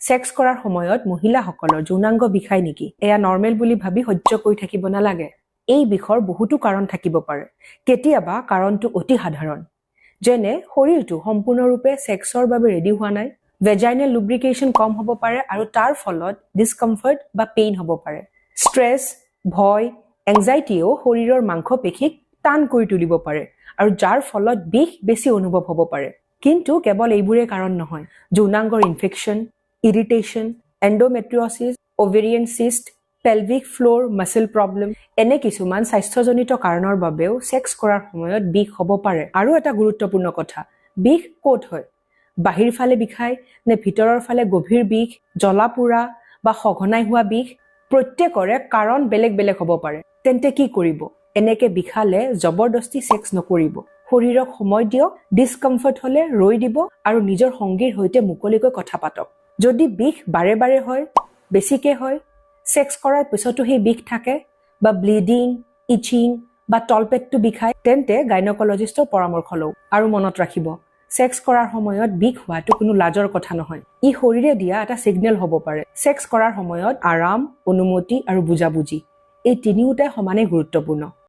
Sex কৰাৰ সময়ত মহিলাসকলৰ যৌনাংগ বিষায় নেকি? এয়া নৰ্মেল বুলি ভাবি সহ্য কৰি থাকিব নালাগে। এই বিষৰ বহুতো কাৰণ থাকিব পাৰে। কেতিয়াবা কাৰণটো অতি সাধাৰণ, যেনে শৰীৰটো সম্পূৰ্ণৰূপে সেক্সৰ বাবে ৰেডি হোৱা নাই, ভেজাইনেল লুব্ৰিকেশ্যন কম হ'ব পাৰে আৰু তাৰ ফলত ডিসকমফৰ্ট বা পেইন হ'ব পাৰে। ষ্ট্ৰেছ, ভয়, এংজাইটিও শৰীৰৰ মাংসপেশীক টান কৰি তুলিব পাৰে আৰু যাৰ ফলত বিষ বেছি অনুভৱ হ'ব পাৰে। কিন্তু কেৱল এইবোৰে কাৰণ নহয়। যৌনাংগৰ infection, ইৰিটেশ্যন, এণ্ডোমেট্ৰিয়ছিছ, ovarian চিষ্ট, pelvic floor muscle problem, এনে কিছুমান স্বাস্থ্যজনিত কাৰণৰ বাবেও ছেক্স কৰাৰ সময়ত বিষ হ'ব পাৰে। আৰু এটা গুৰুত্বপূৰ্ণ কথা, বিষ ক'ত হয়? বাহিৰ ফালে বিষায় নে ভিতৰৰ ফালে গভীৰ বিষ, জ্বলা পোৰা বা সঘনাই হোৱা বিষ? প্ৰত্যেকৰে কাৰণ বেলেগ বেলেগ হ'ব পাৰে। তেন্তে কি কৰিব? এনেকে বিষালে জবৰদস্তি ছেক্স নকৰিব। শৰীৰক সময় দিয়ক, ডিসকমফৰ্ট হ'লে ৰৈ দিব আৰু নিজৰ সংগীৰ সৈতে মুকলিকৈ কথা পাতক। যদি বিষ বাৰে বাৰে হয়, বেছিকে হয়, ছেক্স কৰাৰ পিছতো সেই বিষ থাকে বা ব্লিডিং, ইচিং বা তলপেটটো বিষায়, তেন্তে গাইনকলজিষ্টৰ পৰামৰ্শ লওক। আৰু মনত ৰাখিব, ছেক্স কৰাৰ সময়ত বিষ হোৱাটো কোনো লাজৰ কথা নহয়। ই শৰীৰে দিয়া এটা ছিগনেল হ'ব পাৰে। ছেক্স কৰাৰ সময়ত আৰাম, অনুমতি আৰু বুজাবুজি, এই তিনিওটাই সমানেই গুৰুত্বপূৰ্ণ।